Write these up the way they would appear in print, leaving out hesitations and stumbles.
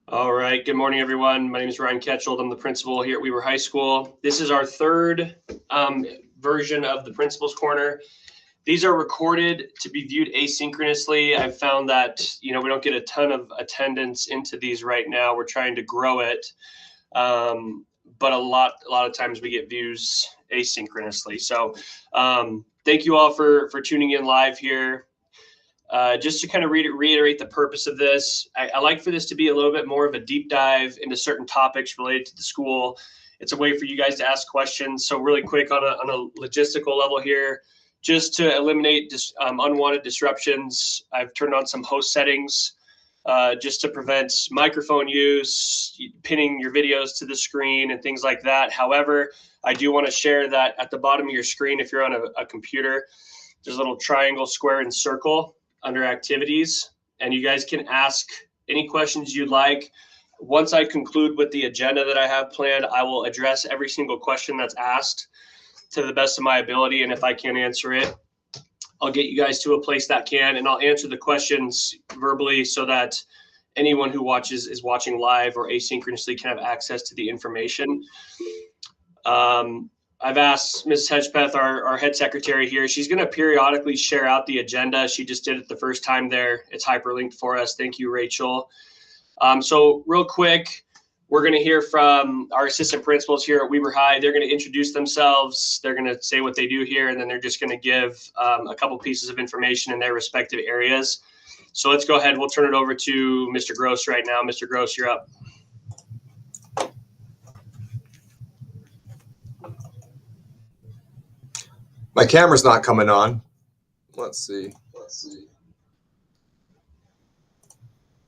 All right. Good morning, everyone. My name is Ryan Ketcheld. I'm the principal here at Weber High School. This is our third version of the Principal's Corner. These are recorded to be viewed asynchronously. I've found that, we don't get a ton of attendance into these right now. We're trying to grow it. But a lot of times we get views asynchronously. So thank you all for tuning in live here. Just to kind of reiterate the purpose of this, I like for this to be a little bit more of a deep dive into certain topics related to the school. It's a way for you guys to ask questions. So really quick on a logistical level here, just to eliminate unwanted disruptions, I've turned on some host settings just to prevent microphone use, pinning your videos to the screen and things like that. However, I do want to share that at the bottom of your screen, if you're on a computer, there's a little triangle, square, and circle under activities, and you guys can ask any questions you'd like. Once I conclude with the agenda that I have planned, I will address every single question that's asked to the best of my ability, and if I can't answer it, I'll get you guys to a place that can, and I'll answer the questions verbally so that anyone who is watching live or asynchronously can have access to the information. I've asked Ms. Hedgepeth, our head secretary here, she's going to periodically share out the agenda. She just did it the first time there. It's hyperlinked for us. Thank you, Rachel. So real quick, we're going to hear from our assistant principals here at Weber High. They're going to introduce themselves. They're going to say what they do here, and then they're just going to give a couple pieces of information in their respective areas. So let's go ahead. We'll turn it over to Mr. Gross right now. Mr. Gross, you're up. My camera's not coming on. Let's see.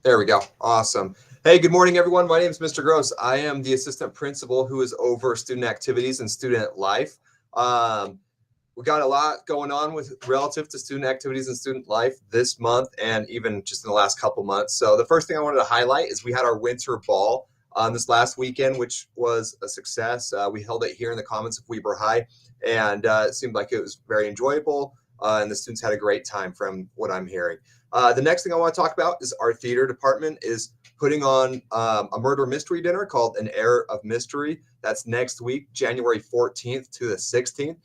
There we go. Awesome. Hey, good morning, everyone. My name is Mr. Gross. I am the assistant principal who is over student activities and student life. We got a lot going on with relative to student activities and student life this month and even just in the last couple months. So the first thing I wanted to highlight is we had our winter ball this last weekend, which was a success. We held it here in the Commons of Weber High, and it seemed like it was very enjoyable, and the students had a great time from what I'm hearing. The next thing I want to talk about is our theater department is putting on a murder mystery dinner called An Air of Mystery. That's next week, January 14th to the 16th.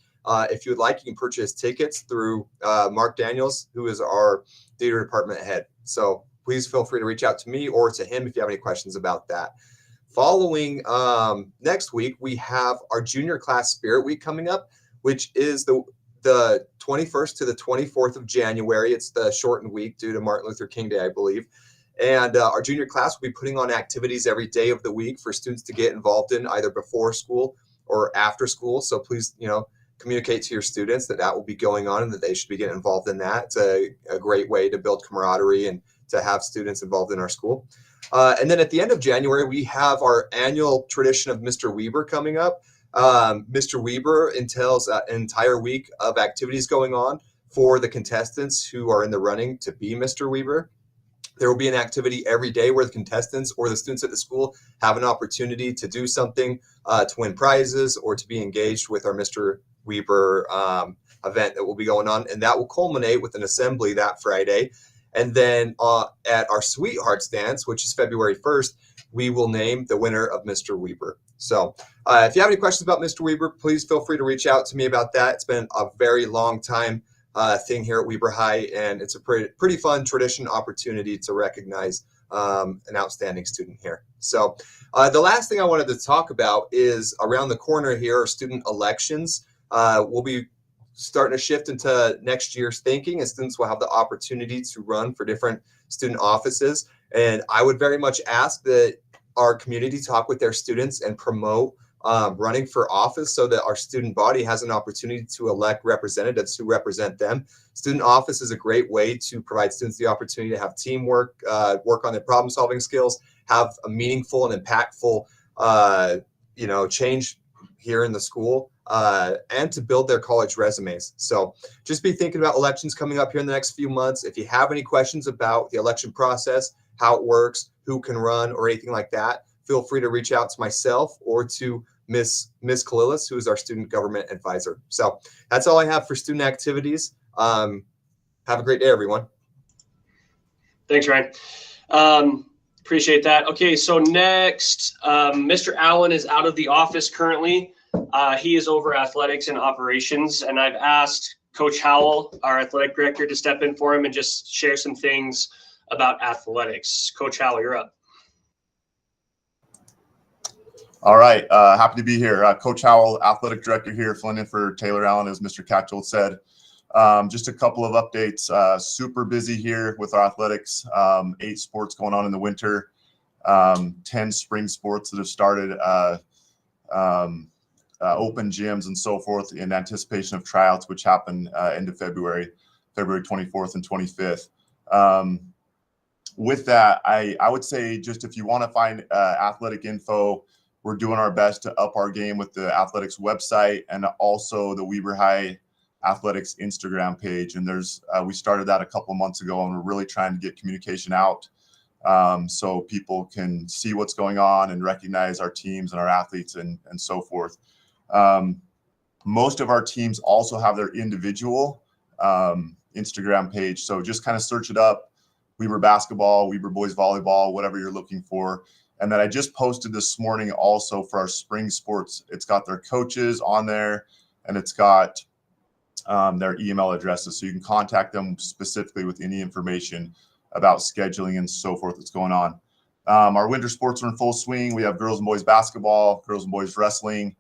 If you would like, you can purchase tickets through Mark Daniels, who is our theater department head. So please feel free to reach out to me or to him if you have any questions about that. Following next week, we have our junior class Spirit Week coming up, which is the 21st to the 24th of January. It's the shortened week due to Martin Luther King Day, I believe. And our junior class will be putting on activities every day of the week for students to get involved in, either before school or after school. So please, communicate to your students that will be going on and that they should be getting involved in that. It's a great way to build camaraderie and to have students involved in our school. And then at the end of January, we have our annual tradition of Mr. Weber coming up. Mr. Weber entails an entire week of activities going on for the contestants who are in the running to be Mr. Weber. There will be an activity every day where the contestants or the students at the school have an opportunity to do something to win prizes or to be engaged with our Mr. Weber event that will be going on. And that will culminate with an assembly that Friday. And then at our Sweethearts Dance, which is February 1st, we will name the winner of Mr. Weber. So if you have any questions about Mr. Weber, please feel free to reach out to me about that. It's been a very long time thing here at Weber High, and it's a pretty fun tradition opportunity to recognize an outstanding student here. So the last thing I wanted to talk about is around the corner here are student elections. We'll be starting to shift into next year's thinking, and students will have the opportunity to run for different student offices. And I would very much ask that our community talk with their students and promote running for office so that our student body has an opportunity to elect representatives who represent them. Student office is a great way to provide students the opportunity to have teamwork, work on their problem solving skills, have a meaningful and impactful change here in the school, and to build their college resumes. So just be thinking about elections coming up here in the next few months. If you have any questions about the election process, how it works, who can run, or anything like that, feel free to reach out to myself or to Miss Kalilis, who is our student government advisor. So that's all I have for student activities. Have a great day, everyone. Thanks, Ryan. Appreciate that. Okay, so next, Mr. Allen is out of the office currently. He is over athletics and operations, and I've asked Coach Howell, our athletic director, to step in for him and just share some things about athletics. Coach Howell, you're up. All right, happy to be here. Coach Howell, athletic director here, filling in for Taylor Allen, as Mr. Catchell said. Just a couple of updates. Super busy here with our athletics. 8 sports going on in the winter. 10 spring sports that have started. Open gyms and so forth in anticipation of tryouts, which happen end of February 24th and 25th. With that, I would say just if you want to find athletic info, we're doing our best to up our game with the athletics website and also the Weber High Athletics Instagram page. And we started that a couple of months ago, and we're really trying to get communication out so people can see what's going on and recognize our teams and our athletes and so forth. Most of our teams also have their individual Instagram page. So just kind of search it up, Weber basketball, Weber boys volleyball, whatever you're looking for. And then I just posted this morning also for our spring sports. It's got their coaches on there, and it's got their email addresses. So you can contact them specifically with any information about scheduling and so forth that's going on. Our winter sports are in full swing. We have girls and boys basketball, girls and boys wrestling,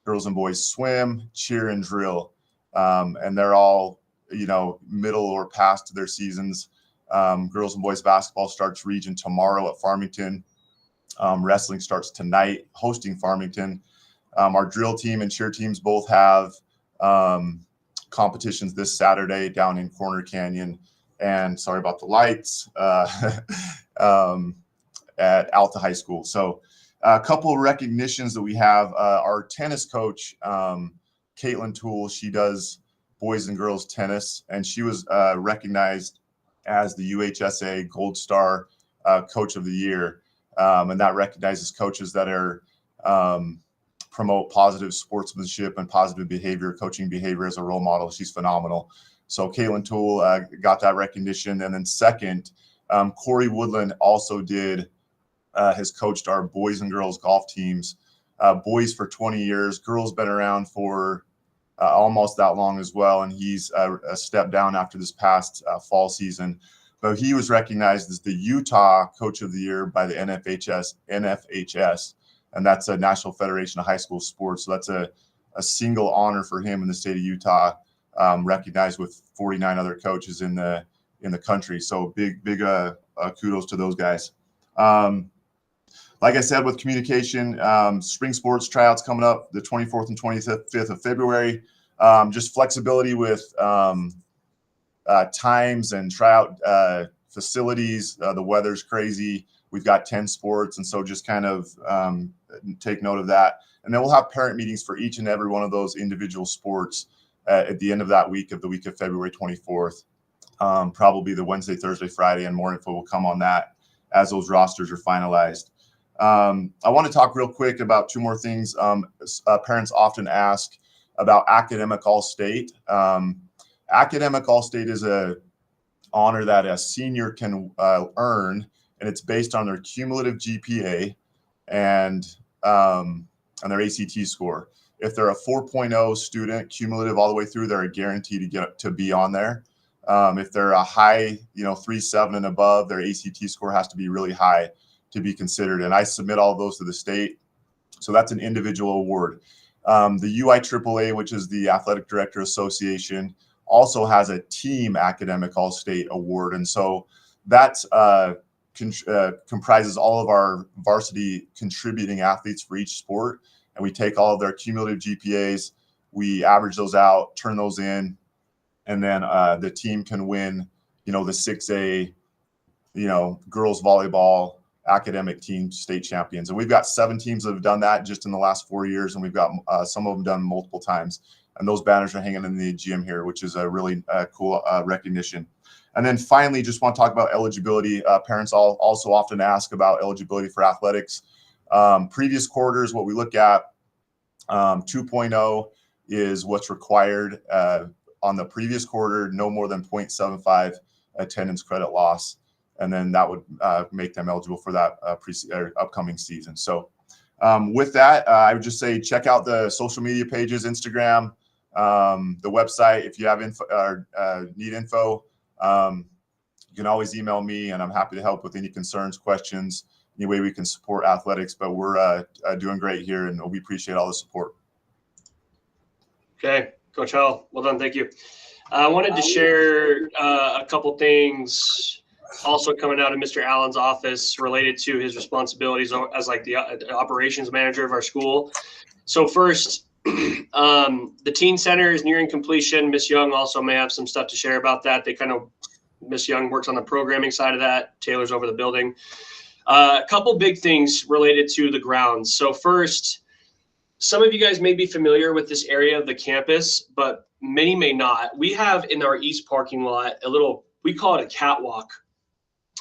girls and boys swim, cheer, and drill. And they're all, middle or past their seasons. Girls and boys basketball starts region tomorrow at Farmington. Wrestling starts tonight, hosting Farmington. Our drill team and cheer teams both have competitions this Saturday down in Corner Canyon. And sorry about the lights, at Alta High School. So a couple of recognitions that we have. Our tennis coach, Caitlin Toole, she does boys and girls tennis, and she was recognized as the UHSA Gold Star Coach of the Year. And that recognizes coaches that are promote positive sportsmanship and positive behavior, coaching behavior as a role model. She's phenomenal. So Caitlin Toole got that recognition. And then second, Corey Woodland also has coached our boys and girls golf teams, boys for 20 years, girls been around for almost that long as well. And he's a step down after this past fall season. But he was recognized as the Utah Coach of the Year by the NFHS, and that's a National Federation of High School Sports. So that's a single honor for him in the state of Utah, recognized with 49 other coaches in the country. So big kudos to those guys. Like I said, with communication, spring sports tryouts coming up the 24th and 25th of February. Just flexibility with times and tryout facilities. The weather's crazy. We've got 10 sports, and so just kind of take note of that. And then we'll have parent meetings for each and every one of those individual sports at the end of that week of February 24th. Probably the Wednesday, Thursday, Friday, and more info will come on that as those rosters are finalized. I want to talk real quick about 2 more things. Parents often ask about Academic All-State. Academic All-State is a honor that a senior can earn, and it's based on their cumulative GPA and their ACT score. If they're a 4.0 student, cumulative all the way through, they're a guarantee to get to be on there. If they're a high, 3.7 and above, their ACT score has to be really high to be considered. And I submit all of those to the state. So that's an individual award. The UIAAA, which is the Athletic Director Association, also has a team Academic All-State award. And so that comprises all of our varsity contributing athletes for each sport. And we take all of their cumulative GPAs, we average those out, turn those in, and then the team can win, the 6A, girls volleyball academic team state champions. And we've got 7 teams that have done that just in the last 4 years. And we've got some of them done multiple times. And those banners are hanging in the gym here, which is a really cool recognition. And then finally, just want to talk about eligibility. Parents also often ask about eligibility for athletics. Previous quarters, what we look at, 2.0 is what's required on the previous quarter, no more than 0.75 attendance credit loss. and then that would make them eligible for that upcoming season. So with that, I would just say check out the social media pages, Instagram, the website. If you have info or need info, you can always email me, and I'm happy to help with any concerns, questions, any way we can support athletics. But we're doing great here, and we appreciate all the support. Okay, Coach Hall, well done, thank you. I wanted to share a couple things also coming out of Mr. Allen's office related to his responsibilities as like the operations manager of our school. So first, the teen center is nearing completion. Miss Young also may have some stuff to share about that. Miss Young works on the programming side of that. Taylor's over the building. A couple big things related to the grounds. So first, some of you guys may be familiar with this area of the campus, but many may not. We have in our east parking lot we call it a catwalk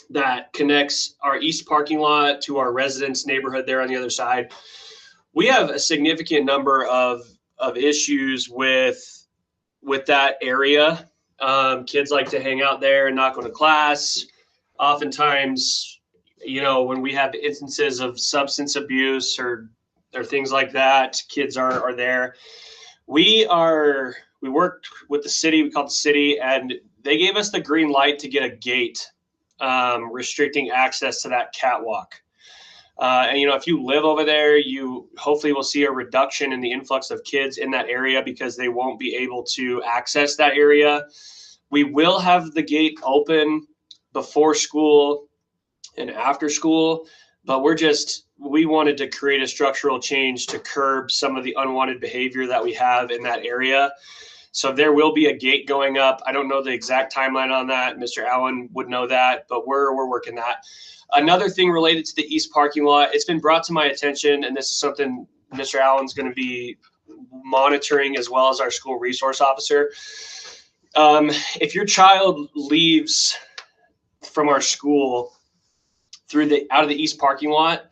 that connects our east parking lot to our residence neighborhood there on the other side. We have a significant number of issues with that area. Kids like to hang out there and not go to class. Oftentimes, when we have instances of substance abuse or things like that, kids are there. We worked with the city, we called the city, and they gave us the green light to get a gate restricting access to that catwalk. And if you live over there, you hopefully will see a reduction in the influx of kids in that area because they won't be able to access that area. We will have the gate open before school and after school, but we wanted to create a structural change to curb some of the unwanted behavior that we have in that area. So there will be a gate going up. I don't know the exact timeline on that. Mr. Allen would know that, but we're working that. Another thing related to the east parking lot, it's been brought to my attention, and this is something Mr. Allen's going to be monitoring as well as our school resource officer. If your child leaves from our school out of the east parking lot,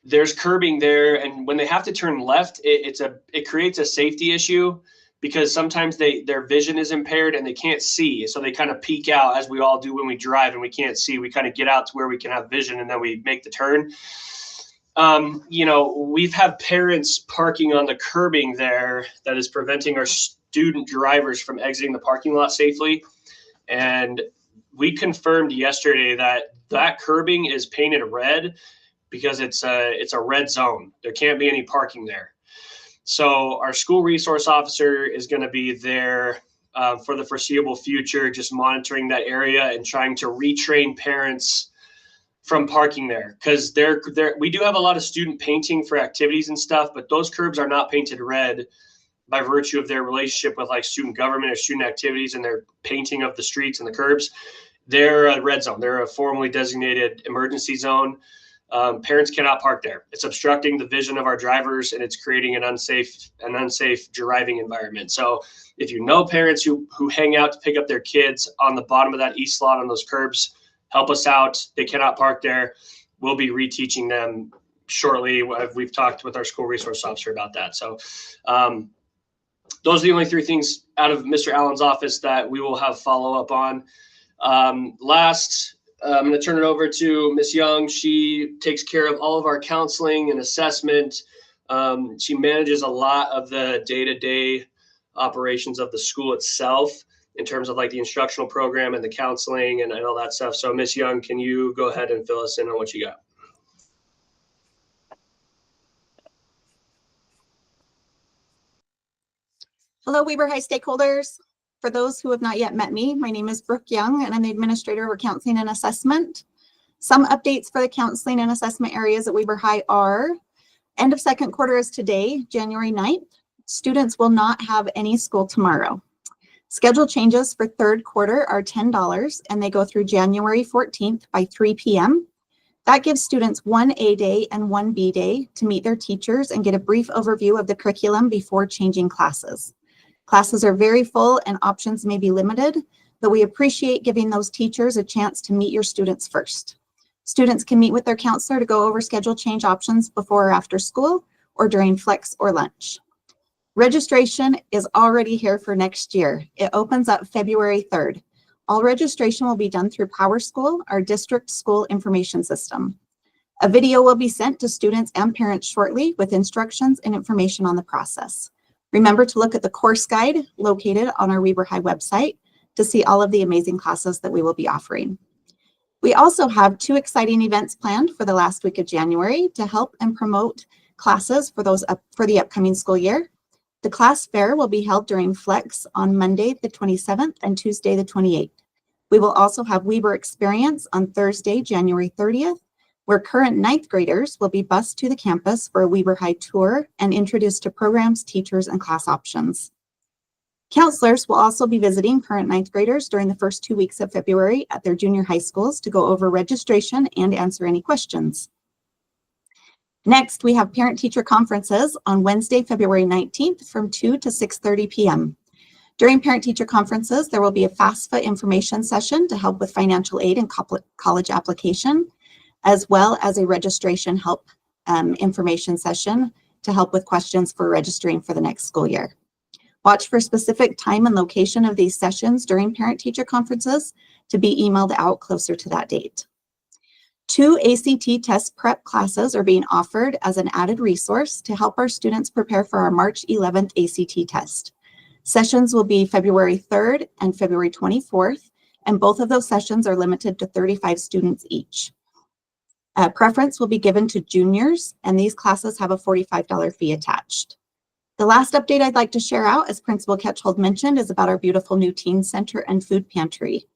there's curbing there, and when they have to turn left, it creates a safety issue because sometimes their vision is impaired and they can't see, so they kind of peek out, as we all do when we drive and we can't see. We kind of get out to where we can have vision, and then we make the turn. We've had parents parking on the curbing there that is preventing our student drivers from exiting the parking lot safely, and we confirmed yesterday that curbing is painted red because it's a red zone. There can't be any parking there. So our school resource officer is going to be there for the foreseeable future, just monitoring that area and trying to retrain parents from parking there. Because we do have a lot of student painting for activities and stuff, but those curbs are not painted red by virtue of their relationship with like student government or student activities and their painting of the streets and the curbs. They're a red zone. They're a formally designated emergency zone. Parents cannot park there. It's obstructing the vision of our drivers, and it's creating an unsafe driving environment. So if you know parents who hang out to pick up their kids on the bottom of that east lot on those curbs, help us out. They cannot park there. We'll be reteaching them shortly. We've talked with our school resource officer about that. So those are the only three things out of Mr. Allen's office that we will have follow up on. Last, I'm going to turn it over to Miss Young. She takes care of all of our counseling and assessment. She manages a lot of the day-to-day operations of the school itself in terms of like the instructional program and the counseling and all that stuff. So Miss Young, can you go ahead and fill us in on what you got? Hello, Weber High stakeholders. For those who have not yet met me, my name is Brooke Young, and I'm the administrator of counseling and assessment. Some updates for the counseling and assessment areas at Weber High are: end of second quarter is today, January 9th. Students will not have any school tomorrow. Schedule changes for third quarter are $10, and they go through January 14th by 3 p.m. That gives students one A day and one B day to meet their teachers and get a brief overview of the curriculum before changing classes. Classes are very full and options may be limited, but we appreciate giving those teachers a chance to meet your students first. Students can meet with their counselor to go over schedule change options before or after school or during flex or lunch. Registration is already here for next year. It opens up February 3rd. All registration will be done through PowerSchool, our district school information system. A video will be sent to students and parents shortly with instructions and information on the process. Remember to look at the course guide located on our Weber High website to see all of the amazing classes that we will be offering. We also have 2 exciting events planned for the last week of January to help and promote classes for the upcoming school year. The class fair will be held during Flex on Monday, the 27th and Tuesday, the 28th. We will also have Weber Experience on Thursday, January 30th, where current 9th graders will be bused to the campus for a Weber High tour and introduced to programs, teachers, and class options. Counselors will also be visiting current 9th graders during the first 2 weeks of February at their junior high schools to go over registration and answer any questions. Next, we have parent-teacher conferences on Wednesday, February 19th from 2 to 6:30 p.m. During parent-teacher conferences, there will be a FAFSA information session to help with financial aid and college application, as well as a registration help information session to help with questions for registering for the next school year. Watch for specific time and location of these sessions during parent-teacher conferences to be emailed out closer to that date. 2 ACT test prep classes are being offered as an added resource to help our students prepare for our March 11th ACT test. Sessions will be February 3rd and February 24th, and both of those sessions are limited to 35 students each. Preference will be given to juniors, and these classes have a $45 fee attached. The last update I'd like to share out, as Principal Ketchhold mentioned, is about our beautiful new teen center and food pantry.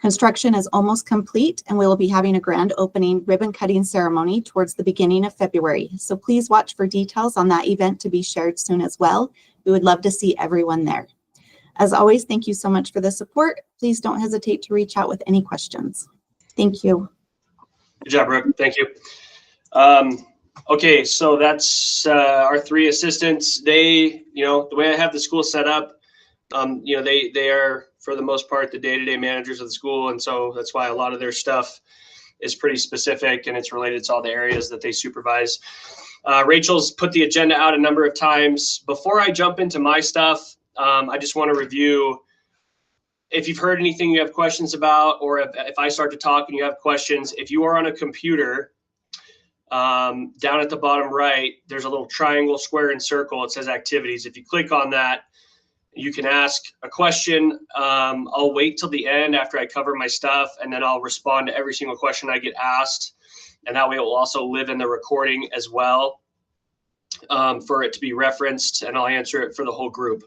Construction is almost complete, and we will be having a grand opening ribbon cutting ceremony towards the beginning of February. So please watch for details on that event to be shared soon as well. We would love to see everyone there. As always, thank you so much for the support. Please don't hesitate to reach out with any questions. Thank you. Good job, Brooke. Thank you. Okay, so that's our 3 assistants. They, the way I have the school set up, they are, for the most part, the day-to-day managers of the school. And so that's why a lot of their stuff is pretty specific and it's related to all the areas that they supervise. Rachel's put the agenda out a number of times. Before I jump into my stuff, I just want to review. If you've heard anything you have questions about, or if I start to talk and you have questions, if you are on a computer, down at the bottom right, there's a little triangle, square, and circle. It says activities. If you click on that, you can ask a question. I'll wait till the end after I cover my stuff, and then I'll respond to every single question I get asked. And that way it will also live in the recording as well, for it to be referenced, and I'll answer it for the whole group.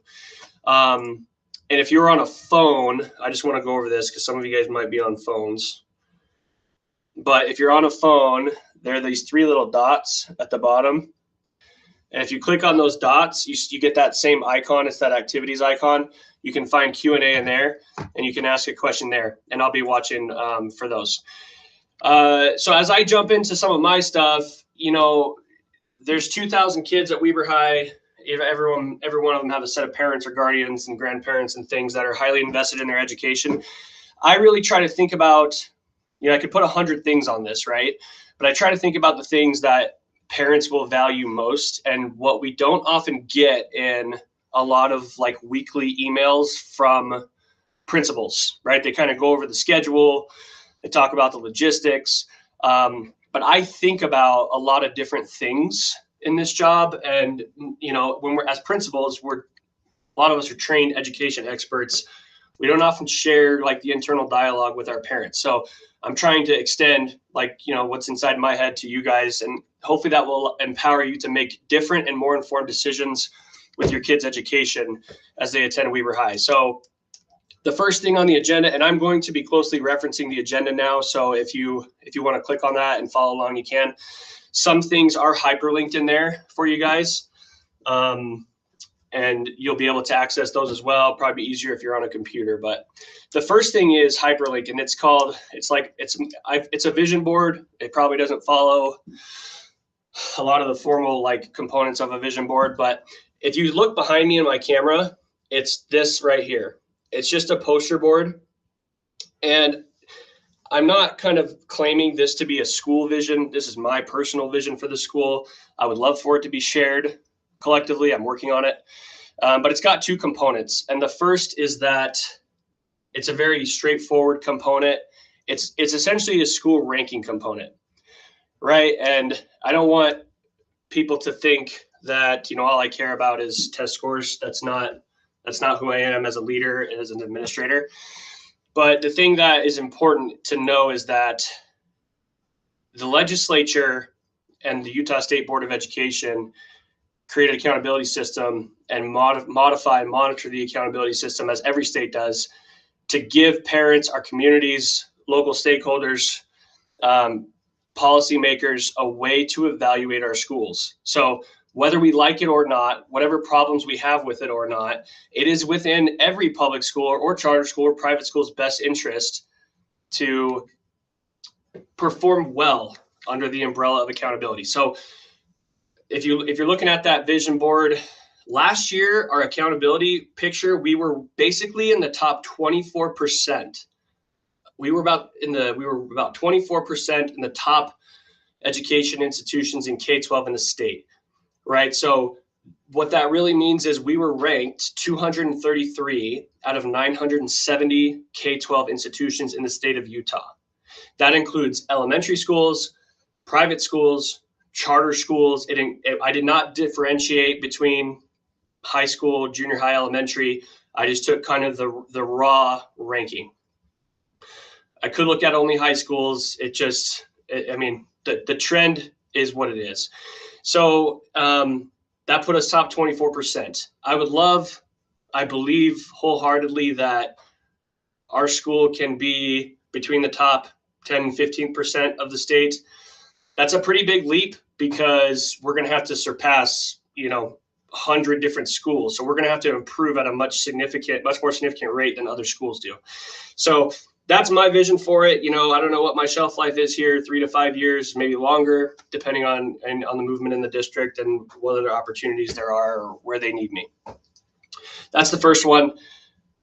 And if you're on a phone, I just want to go over this because some of you guys might be on phones. But if you're on a phone, there are these 3 little dots at the bottom. And if you click on those dots, you get that same icon. It's that activities icon. You can find Q&A in there, and you can ask a question there. And I'll be watching for those. So as I jump into some of my stuff, there's 2,000 kids at Weber High. Every one of them have a set of parents or guardians and grandparents and things that are highly invested in their education. I really try to think about, I could put 100 things on this, right? But I try to think about the things that parents will value most, and what we don't often get in a lot of like weekly emails from principals, right? They kind of go over the schedule, they talk about the logistics, but I think about a lot of different things in this job. And, when we're as principals, a lot of us are trained education experts. We don't often share like the internal dialogue with our parents. So I'm trying to extend what's inside my head to you guys, and hopefully that will empower you to make different and more informed decisions with your kids' education as they attend Weber High. So the first thing on the agenda, and I'm going to be closely referencing the agenda now. So if you want to click on that and follow along, you can. Some things are hyperlinked in there for you guys. And you'll be able to access those as well. Probably easier if you're on a computer. But the first thing is hyperlink, and it's a vision board. It probably doesn't follow a lot of the formal components of a vision board. But if you look behind me in my camera, it's this right here. It's just a poster board. And I'm not kind of claiming this to be a school vision. This is my personal vision for the school. I would love for it to be shared collectively. I'm working on it. But it's got 2 components. And the first is that It's a very straightforward component. It's essentially a school ranking component, right? And I don't want people to think that, all I care about is test scores. That's not who I am as a leader and as an administrator. But the thing that is important to know is that the legislature and the Utah State Board of Education create an accountability system and modify and monitor the accountability system, as every state does, to give parents, our communities, local stakeholders, policymakers a way to evaluate our schools. So whether we like it or not, whatever problems we have with it or not, it is within every public school or charter school or private school's best interest to perform well under the umbrella of accountability. So if you're looking at that vision board, last year, our accountability picture, we were basically in the top 24%. We were about 24% in the top education institutions in K-12 in the state, right? So what that really means is we were ranked 233 out of 970 K-12 institutions in the state of Utah. That includes elementary schools, private schools, charter schools. I did not differentiate between high school, junior high, elementary. I just took kind of the raw ranking. I could look at only high schools. The trend is what it is. So that put us top 24%. I believe wholeheartedly that our school can be between the top 10 and 15% of the state. That's a pretty big leap because we're going to have to surpass, 100 different schools. So we're going to have to improve at a much more significant rate than other schools do. So that's my vision for it. I don't know what my shelf life is here, 3 to 5 years, maybe longer, depending on the movement in the district and what other opportunities there are or where they need me. That's the first one.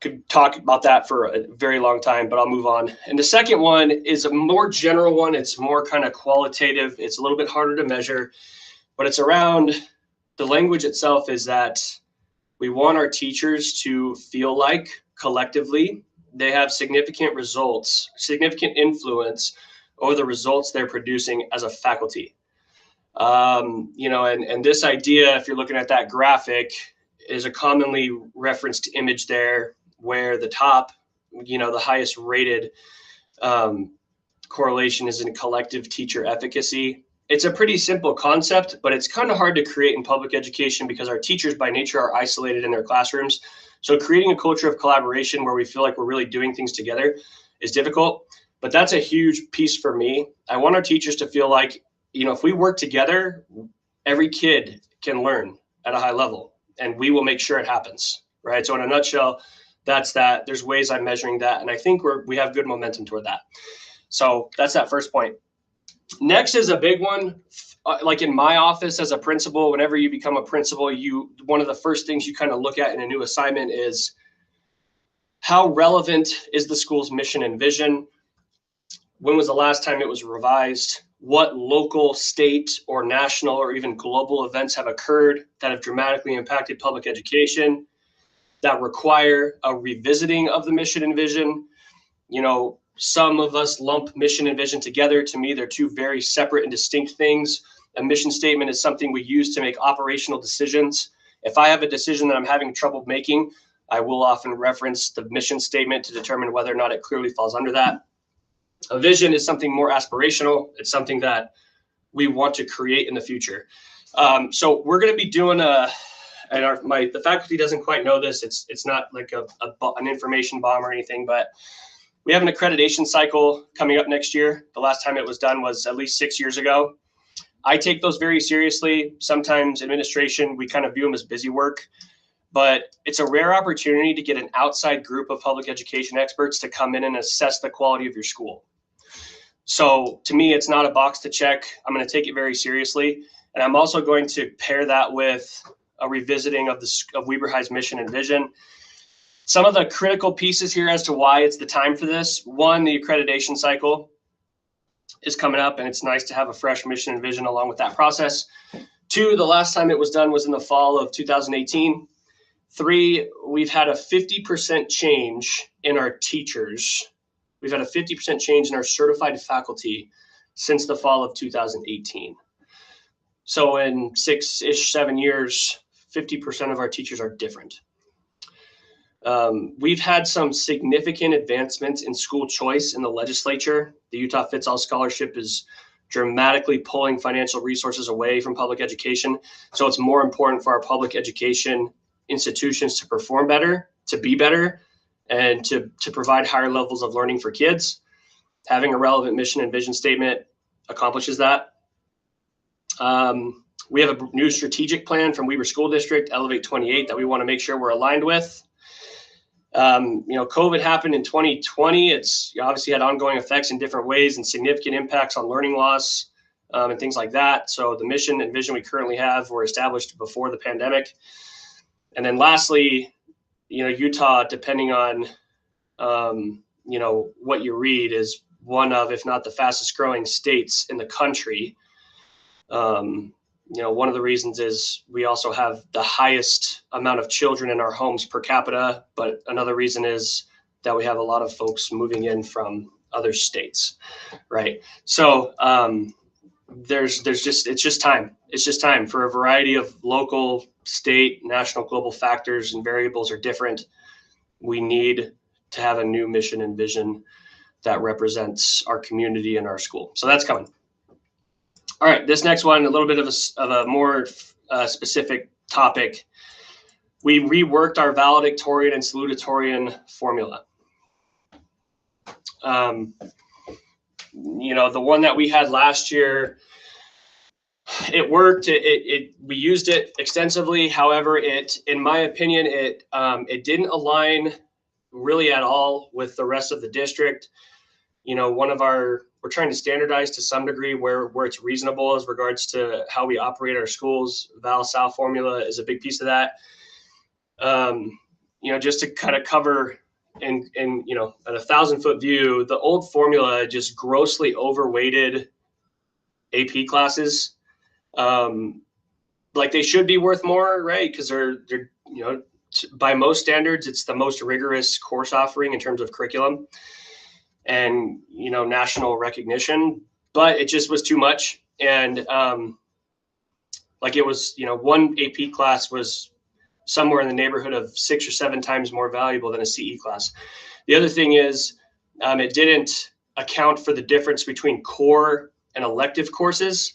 Could talk about that for a very long time, but I'll move on. And the second one is a more general one. It's more kind of qualitative. It's a little bit harder to measure, but it's around the language itself is that we want our teachers to feel like collectively they have significant influence over the results they're producing as a faculty. And this idea, if you're looking at that graphic, is a commonly referenced image there where the top, the highest rated correlation is in collective teacher efficacy. It's a pretty simple concept, but it's kind of hard to create in public education because our teachers by nature are isolated in their classrooms. So creating a culture of collaboration where we feel like we're really doing things together is difficult, but that's a huge piece for me. I want our teachers to feel like, if we work together, every kid can learn at a high level and we will make sure it happens, right? So in a nutshell, that's that. There's ways I'm measuring that. And I think we have good momentum toward that. So that's that first point. Next is a big one. Like in my office as a principal, whenever you become a principal, one of the first things you kind of look at in a new assignment is how relevant is the school's mission and vision? When was the last time it was revised? What local, state, or national, or even global events have occurred that have dramatically impacted public education that require a revisiting of the mission and vision? Some of us lump mission and vision together. To me, they're two very separate and distinct things. A mission statement is something we use to make operational decisions. If I have a decision that I'm having trouble making, I will often reference the mission statement to determine whether or not it clearly falls under that. A vision is something more aspirational. It's something that we want to create in the future. So we're going to be doing the faculty doesn't quite know this. It's not like an information bomb or anything, but we have an accreditation cycle coming up next year. The last time it was done was at least 6 years ago. I take those very seriously. Sometimes administration, we kind of view them as busy work, but it's a rare opportunity to get an outside group of public education experts to come in and assess the quality of your school. So to me, it's not a box to check. I'm going to take it very seriously. And I'm also going to pair that with a revisiting of Weber High's mission and vision. Some of the critical pieces here as to why it's the time for this. One, the accreditation cycle is coming up, and it's nice to have a fresh mission and vision along with that process. Two, the last time it was done was in the fall of 2018. 3, we've had a 50% change in our teachers. We've had a 50% change in our certified faculty since the fall of 2018. So in 6-ish, 7 years, 50% of our teachers are different. We've had some significant advancements in school choice in the legislature. The Utah Fits All Scholarship is dramatically pulling financial resources away from public education. So it's more important for our public education institutions to perform better, to be better, and to provide higher levels of learning for kids. Having a relevant mission and vision statement accomplishes that. We have a new strategic plan from Weber School District, Elevate 28, that we want to make sure we're aligned with. COVID happened in 2020. It's obviously had ongoing effects in different ways and significant impacts on learning loss and things like that. So the mission and vision we currently have were established before the pandemic. And then lastly, Utah, depending on, what you read, is one of, if not the fastest growing states in the country. One of the reasons is we also have the highest amount of children in our homes per capita, but another reason is that we have a lot of folks moving in from other states, right? So it's just time. It's just time for a variety of local, state, national, global factors and variables are different. We need to have a new mission and vision that represents our community and our school. So that's coming. All right, this next one, a little bit of a more specific topic. We reworked our valedictorian and salutatorian formula. The one that we had last year, it worked. We used it extensively. However, in my opinion, it didn't align really at all with the rest of the district. We're trying to standardize to some degree where it's reasonable as regards to how we operate our schools. Val-Sal formula is a big piece of that. Just to kind of cover in at 1,000-foot view, the old formula just grossly overweighted AP classes. Like they should be worth more, right? Because they're by most standards, it's the most rigorous course offering in terms of curriculum and national recognition, but it just was too much. And it was one AP class was somewhere in the neighborhood of 6 or 7 times more valuable than a CE class. The other thing is it didn't account for the difference between core and elective courses,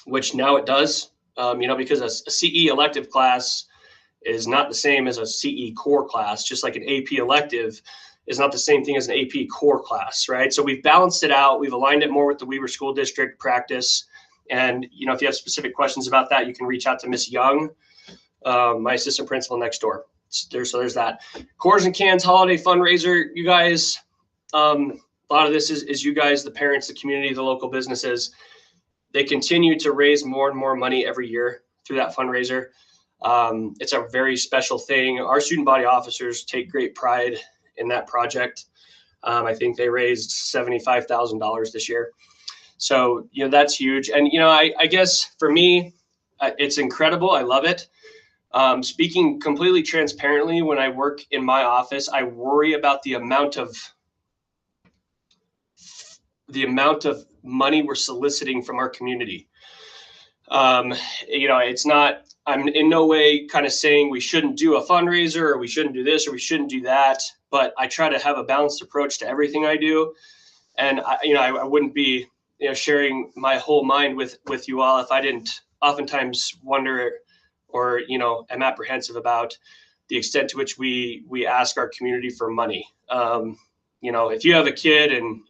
which now it does, because a CE elective class is not the same as a CE core class, just like an AP elective is not the same thing as an AP core class, right? So we've balanced it out. We've aligned it more with the Weber School District practice. And, if you have specific questions about that, you can reach out to Miss Young, my assistant principal next door. So there's that. Cores and Cans Holiday Fundraiser, you guys, a lot of this is you guys, the parents, the community, the local businesses. They continue to raise more and more money every year through that fundraiser. It's a very special thing. Our student body officers take great pride in that project. I think they raised $75,000 this year. So, that's huge. And, I guess for me, it's incredible. I love it. Speaking completely transparently, when I work in my office, I worry about the amount of money we're soliciting from our community. It's not, I'm in no way kind of saying we shouldn't do a fundraiser or we shouldn't do this or we shouldn't do that, but I try to have a balanced approach to everything I do. And I wouldn't be, sharing my whole mind with you all if I didn't oftentimes wonder or, am apprehensive about the extent to which we ask our community for money. If you have a kid and,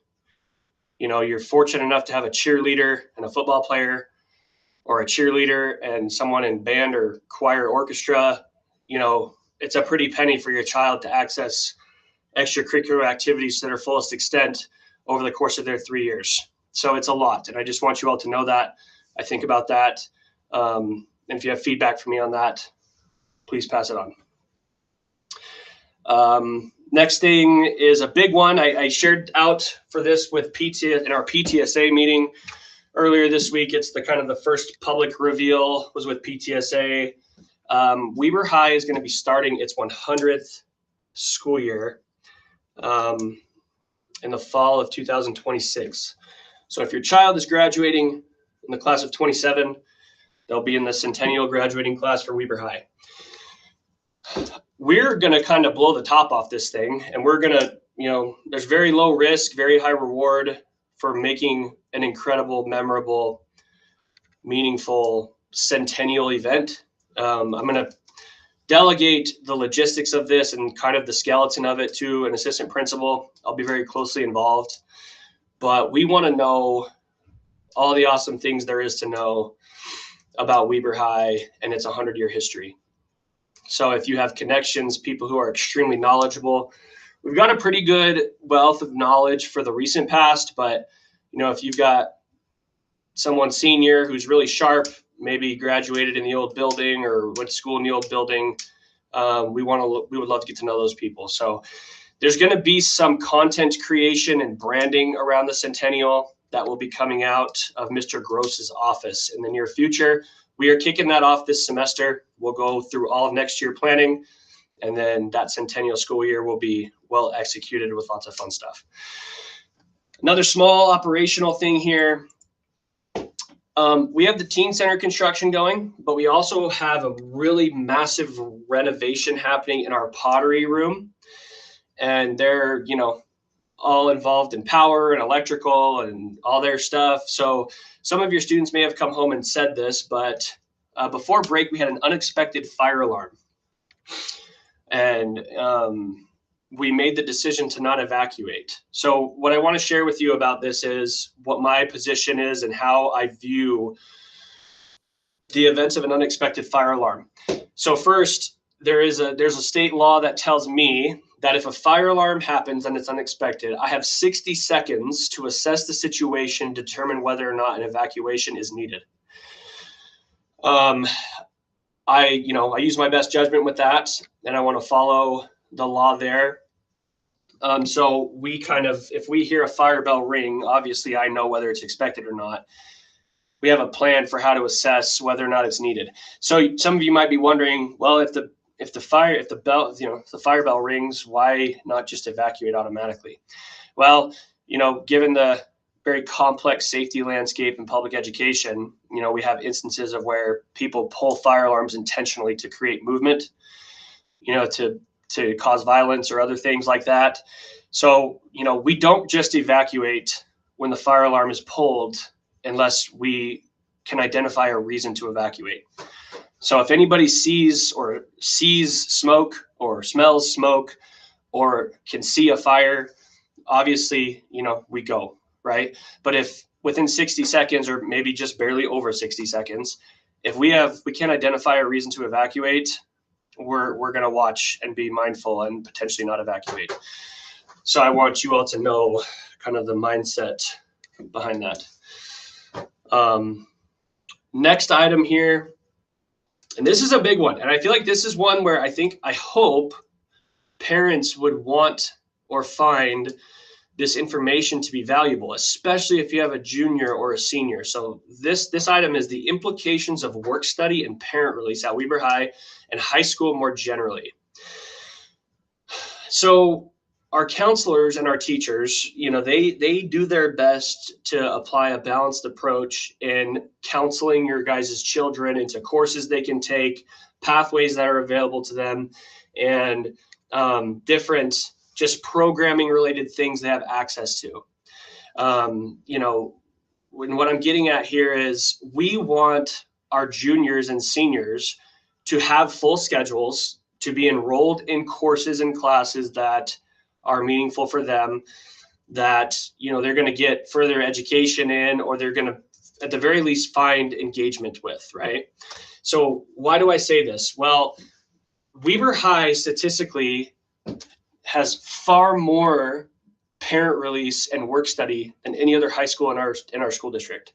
you're fortunate enough to have a cheerleader and a football player, or a cheerleader and someone in band or choir orchestra, it's a pretty penny for your child to access extracurricular activities to their fullest extent over the course of their 3 years. So it's a lot. And I just want you all to know that. I think about that. And if you have feedback for me on that, please pass it on. Next thing is a big one. I shared out for this with in our PTSA meeting earlier this week. It's the first public reveal was with PTSA. Weber High is going to be starting its 100th school year in the fall of 2026. So if your child is graduating in the class of 27, they'll be in the centennial graduating class for Weber High. We're going to kind of blow the top off this thing, and we're going to, there's very low risk, very high reward for making an incredible, memorable, meaningful centennial event. I'm going to delegate the logistics of this and kind of the skeleton of it to an assistant principal. I'll be very closely involved, but we want to know all the awesome things there is to know about Weber High and its 100-year history. So if you have connections, people who are extremely knowledgeable, we've got a pretty good wealth of knowledge for the recent past, but if you've got someone senior who's really sharp, maybe graduated in the old building or went to school in the old building, we would love to get to know those people. So there's going to be some content creation and branding around the centennial that will be coming out of Mr. Gross's office in the near future. We are kicking that off this semester. We'll go through all of next year planning, and then that centennial school year will be well executed with lots of fun stuff. Another small operational thing here. We have the teen center construction going, but we also have a really massive renovation happening in our pottery room. And they're, all involved in power and electrical and all their stuff. So some of your students may have come home and said this, but before break, we had an unexpected fire alarm. And we made the decision to not evacuate. So what I want to share with you about this is what my position is and how I view the events of an unexpected fire alarm. So first, there's a state law that tells me that if a fire alarm happens and it's unexpected, I have 60 seconds to assess the situation, determine whether or not an evacuation is needed. I use my best judgment with that, and I want to follow the law there. So if we hear a fire bell ring, obviously I know whether it's expected or not. We have a plan for how to assess whether or not it's needed. So some of you might be wondering, well, if the fire bell rings, why not just evacuate automatically? Well, given the very complex safety landscape in public education, we have instances of where people pull fire alarms intentionally to create movement, to cause violence or other things like that. So, we don't just evacuate when the fire alarm is pulled unless we can identify a reason to evacuate. So if anybody sees smoke or smells smoke or can see a fire, obviously, we go, right? But if within 60 seconds or maybe just barely over 60 seconds, if we can't identify a reason to evacuate, we're going to watch and be mindful and potentially not evacuate. So I want you all to know kind of the mindset behind that. Next item here, and this is a big one. And I feel like this is one where I hope parents would want or find this information to be valuable, especially if you have a junior or a senior. So this item is the implications of work study and parent release at Weber High and high school more generally. So our counselors and our teachers, they do their best to apply a balanced approach in counseling your guys' children into courses they can take, pathways that are available to them, and different just programming related things they have access to. What I'm getting at here is we want our juniors and seniors to have full schedules, to be enrolled in courses and classes that are meaningful for them, that they're going to get further education in, or they're going to at the very least find engagement with, right? So why do I say this? Well, Weber High statistically has far more parent release and work study than any other high school in our school district.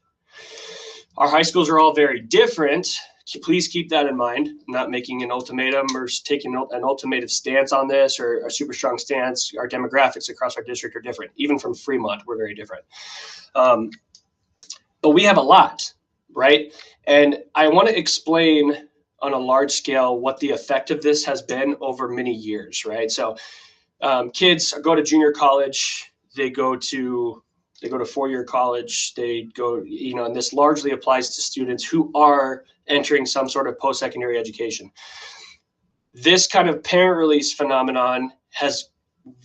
Our high schools are all very different. Please keep that in mind. I'm not making an ultimatum or taking an ultimative stance on this or a super strong stance. Our demographics across our district are different. Even from Fremont, we're very different. But we have a lot, right? And I want to explain on a large scale what the effect of this has been over many years, right? So kids go to junior college, they go to 4-year college, they go, and this largely applies to students who are entering some sort of post-secondary education. This kind of parent release phenomenon has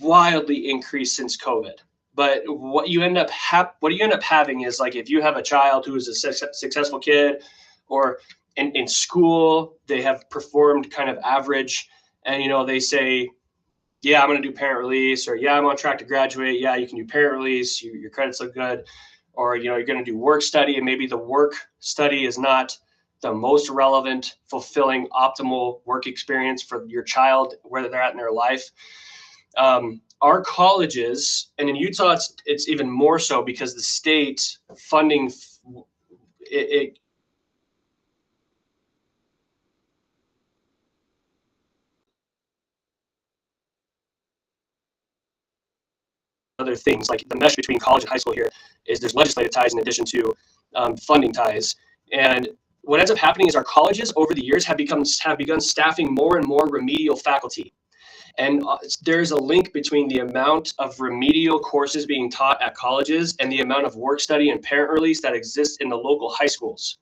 wildly increased since COVID. But what you end up having is, like, if you have a child who is a successful kid, or in school they have performed kind of average, and they say, yeah, I'm going to do parent release, or yeah, I'm on track to graduate. Yeah, you can do parent release. Your credits look good. Or, you're going to do work study, and maybe the work study is not the most relevant, fulfilling, optimal work experience for your child, where they're at in their life. Our colleges, and in Utah, it's even more so because the state funding, other things, like the mesh between college and high school here is there's legislative ties in addition to funding ties. And what ends up happening is our colleges over the years have begun staffing more and more remedial faculty. And there's a link between the amount of remedial courses being taught at colleges and the amount of work study and parent release that exists in the local high schools.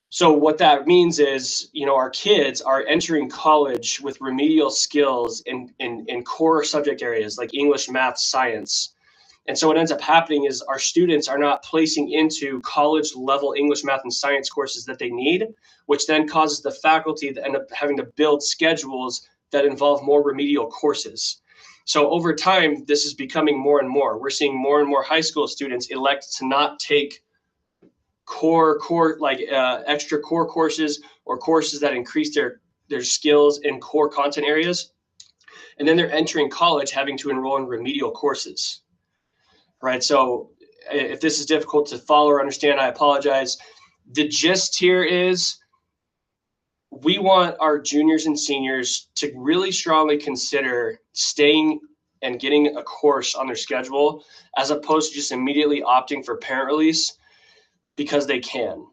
So what that means is, our kids are entering college with remedial skills in core subject areas like English, math, science. And so what ends up happening is our students are not placing into college level English, math, and science courses that they need, which then causes the faculty to end up having to build schedules that involve more remedial courses. So over time, this is becoming more and more. We're seeing more and more high school students elect to not take extra core courses or courses that increase their skills in core content areas. And then they're entering college having to enroll in remedial courses, right? So if this is difficult to follow or understand, I apologize. The gist here is, we want our juniors and seniors to really strongly consider staying and getting a course on their schedule, as opposed to just immediately opting for parent release because they can.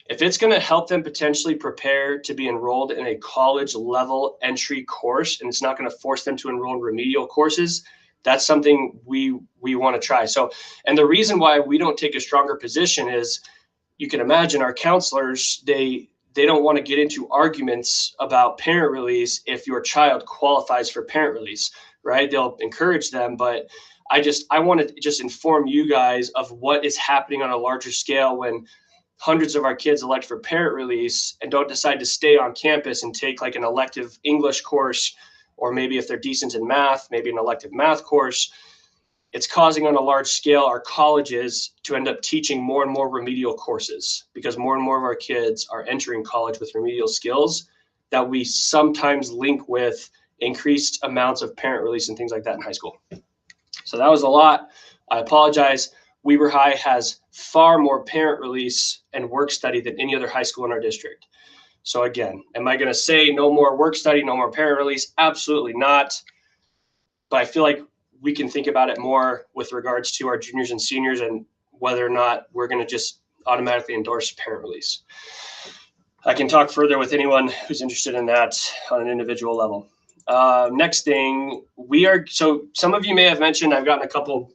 If it's going to help them potentially prepare to be enrolled in a college level entry course, and it's not going to force them to enroll in remedial courses, that's something we want to try. So, and the reason why we don't take a stronger position is, you can imagine our counselors, they don't want to get into arguments about parent release if your child qualifies for parent release, right? They'll encourage them, but I want to just inform you guys of what is happening on a larger scale when hundreds of our kids elect for parent release and don't decide to stay on campus and take like an elective English course, or maybe if they're decent in math, maybe an elective math course. It's causing on a large scale our colleges to end up teaching more and more remedial courses, because more and more of our kids are entering college with remedial skills that we sometimes link with increased amounts of parent release and things like that in high school. So that was a lot. I apologize. Weber High has far more parent release and work study than any other high school in our district. So again, am I going to say no more work study, no more parent release? Absolutely not. But I feel like we can think about it more with regards to our juniors and seniors and whether or not we're going to just automatically endorse parent release. I can talk further with anyone who's interested in that on an individual level. Next thing, so some of you may have mentioned, I've gotten a couple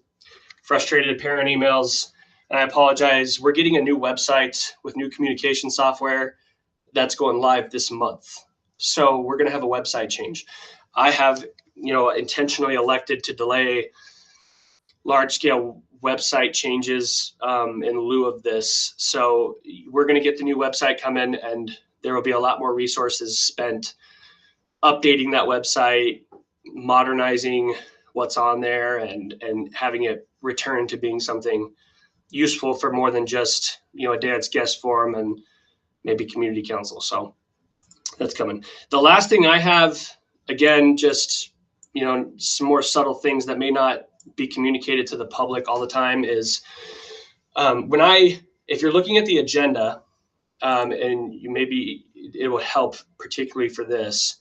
frustrated parent emails, and I apologize. We're getting a new website with new communication software that's going live this month. So we're going to have a website change. I have intentionally elected to delay large scale website changes in lieu of this. So we're going to get the new website come in, and there will be a lot more resources spent updating that website, modernizing what's on there, and having it return to being something useful for more than just a dad's guest forum and maybe community council. So that's coming. The last thing I have, again, just some more subtle things that may not be communicated to the public all the time, is if you're looking at the agenda, and maybe it will help particularly for this,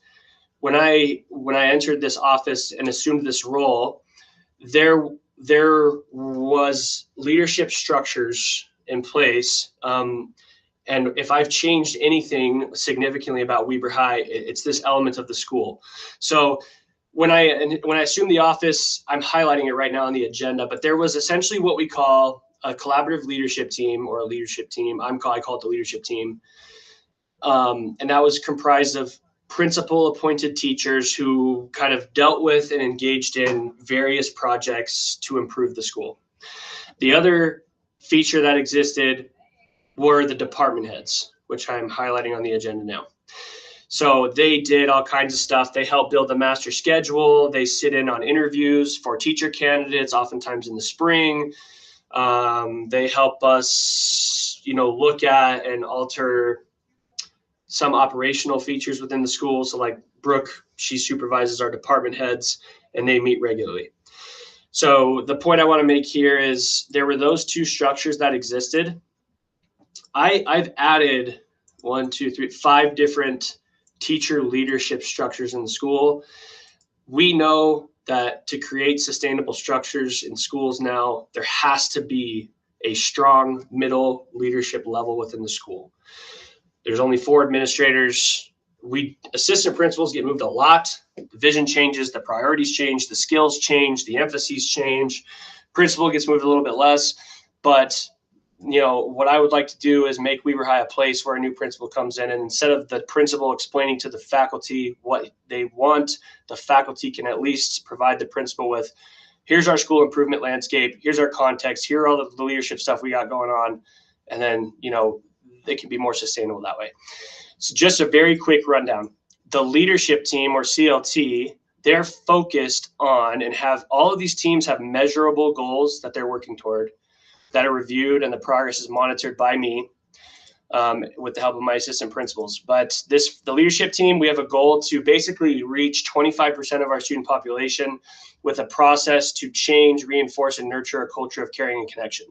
when I entered this office and assumed this role, there was leadership structures in place, And if I've changed anything significantly about Weber High, it's this element of the school. So when I assumed the office, I'm highlighting it right now on the agenda, but there was essentially what we call a collaborative leadership team, or a leadership team. I call it the leadership team. And that was comprised of principal appointed teachers who kind of dealt with and engaged in various projects to improve the school. The other feature that existed were the department heads, which I'm highlighting on the agenda now. So they did all kinds of stuff. They help build the master schedule. They sit in on interviews for teacher candidates, oftentimes in the spring. They help us, look at and alter some operational features within the school. So like Brooke, she supervises our department heads, and they meet regularly. So the point I want to make here is there were those two structures that existed. I've added 5 different teacher leadership structures in the school. We know that to create sustainable structures in schools now, there has to be a strong middle leadership level within the school. There's only 4 administrators. Assistant principals get moved a lot. The vision changes, the priorities change, the skills change, the emphases change. Principal gets moved a little bit less, but what I would like to do is make Weber High a place where a new principal comes in, and instead of the principal explaining to the faculty what they want, the faculty can at least provide the principal with, here's our school improvement landscape, here's our context, here are all the leadership stuff we got going on, and then, they can be more sustainable that way. So just a very quick rundown. The leadership team, or CLT, they're focused on, and all of these teams have measurable goals that they're working toward, that are reviewed, and the progress is monitored by me with the help of my assistant principals. But the leadership team, we have a goal to basically reach 25% of our student population with a process to change, reinforce, and nurture a culture of caring and connection.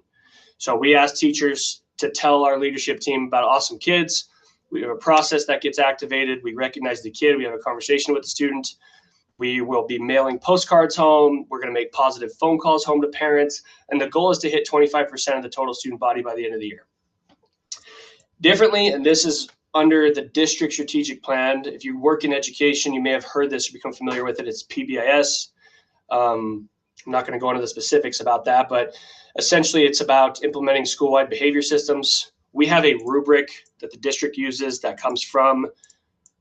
So we ask teachers to tell our leadership team about awesome kids. We have a process that gets activated. We recognize the kid. We have a conversation with the student. We will be mailing postcards home. We're going to make positive phone calls home to parents. And the goal is to hit 25% of the total student body by the end of the year. Differently, and this is under the district strategic plan. If you work in education, you may have heard this or become familiar with it. It's PBIS. I'm not going to go into the specifics about that, but essentially it's about implementing school-wide behavior systems. We have a rubric that the district uses that comes from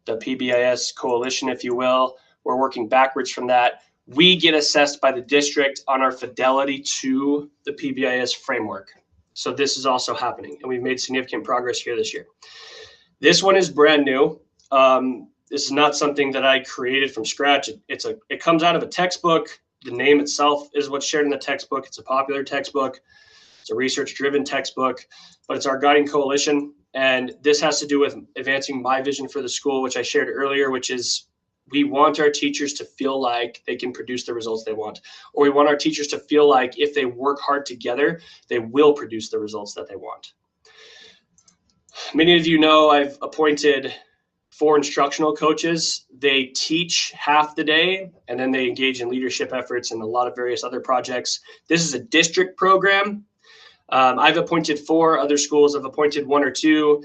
the PBIS coalition, if you will. We're working backwards from that. We get assessed by the district on our fidelity to the PBIS framework. So this is also happening, and we've made significant progress here this year. This one is brand new. This is not something that I created from scratch. It comes out of a textbook. The name itself is what's shared in the textbook. It's a popular textbook. It's a research-driven textbook, but it's our guiding coalition. And this has to do with advancing my vision for the school, which I shared earlier, which is we want our teachers to feel like they can produce the results they want, or we want our teachers to feel like if they work hard together, they will produce the results that they want. Many of you know I've appointed 4 instructional coaches. They teach half the day, and then they engage in leadership efforts and a lot of various other projects. This is a district program. I've appointed 4. Other schools have appointed 1 or 2.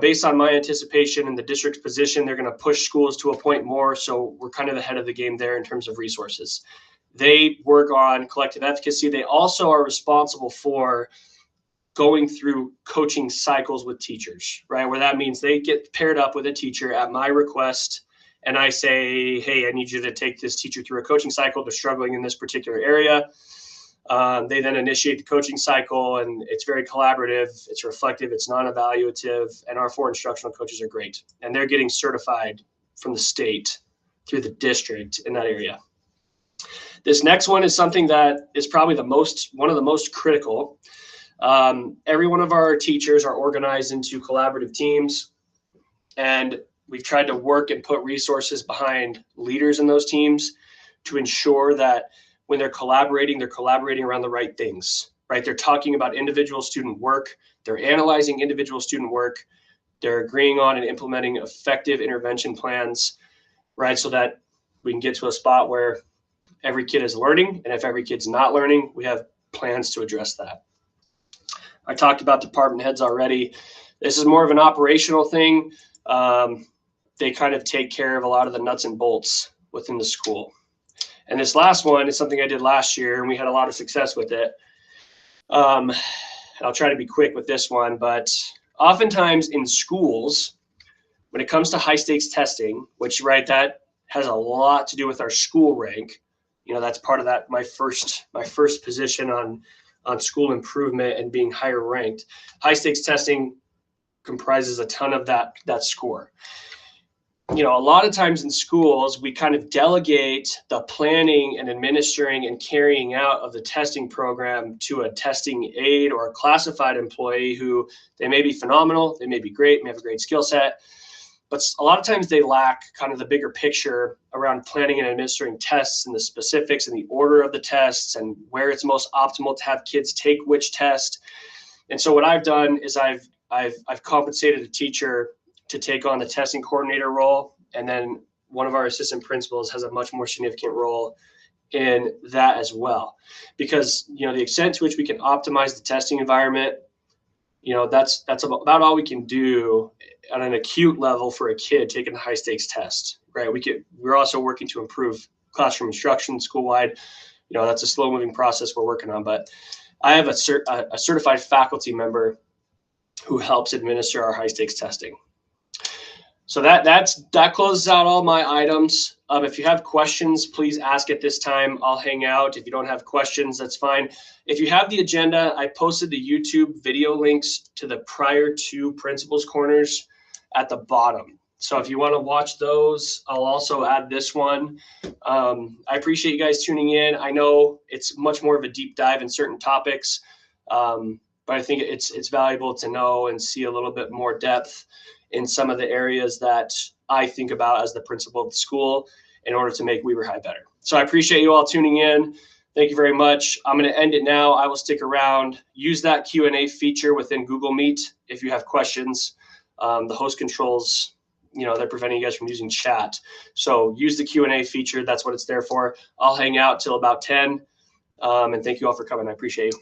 Based on my anticipation and the district's position, they're going to push schools to appoint more. So we're kind of ahead of the game there in terms of resources. They work on collective efficacy. They also are responsible for going through coaching cycles with teachers, right? Where that means they get paired up with a teacher at my request. And I say, hey, I need you to take this teacher through a coaching cycle. They're struggling in this particular area. They then initiate the coaching cycle, and it's very collaborative, it's reflective, it's non-evaluative, and our 4 instructional coaches are great. And they're getting certified from the state through the district in that area. This next one is something that is probably one of the most critical. Every one of our teachers are organized into collaborative teams, and we've tried to work and put resources behind leaders in those teams to ensure that when they're collaborating around the right things, right? They're talking about individual student work. They're analyzing individual student work. They're agreeing on and implementing effective intervention plans, right? So that we can get to a spot where every kid is learning. And if every kid's not learning, we have plans to address that. I talked about department heads already. This is more of an operational thing. They kind of take care of a lot of the nuts and bolts within the school. And this last one is something I did last year, and we had a lot of success with it. I'll try to be quick with this one, but oftentimes in schools, when it comes to high stakes testing, which, right, that has a lot to do with our school rank. You know, that's part of that, my first position on school improvement and being higher ranked. High stakes testing comprises a ton of that score. You know, a lot of times in schools, we kind of delegate the planning and administering and carrying out of the testing program to a testing aide or a classified employee who, they may be phenomenal, they may be great, may have a great skill set, but a lot of times they lack kind of the bigger picture around planning and administering tests and the specifics and the order of the tests and where it's most optimal to have kids take which test. And so what I've done is I've compensated a teacher to take on the testing coordinator role. And then one of our assistant principals has a much more significant role in that as well. Because, you know, the extent to which we can optimize the testing environment, you know, that's about all we can do at an acute level for a kid taking a high stakes test, right? We're also working to improve classroom instruction school-wide. You know, that's a slow moving process we're working on, but I have a certified faculty member who helps administer our high stakes testing. So that closes out all my items. If you have questions, please ask at this time. I'll hang out. If you don't have questions, that's fine. If you have the agenda, I posted the YouTube video links to the prior two principals corners at the bottom. So if you want to watch those, I'll also add this one. I appreciate you guys tuning in. I know it's much more of a deep dive in certain topics, but I think it's valuable to know and see a little bit more depth in some of the areas that I think about as the principal of the school in order to make Weber High better. So I appreciate you all tuning in. Thank you very much. I'm going to end it now. I will stick around. Use that Q&A feature within Google Meet if you have questions. The host controls, you know, they're preventing you guys from using chat. So use the Q&A feature. That's what it's there for. I'll hang out till about 10. And thank you all for coming. I appreciate you.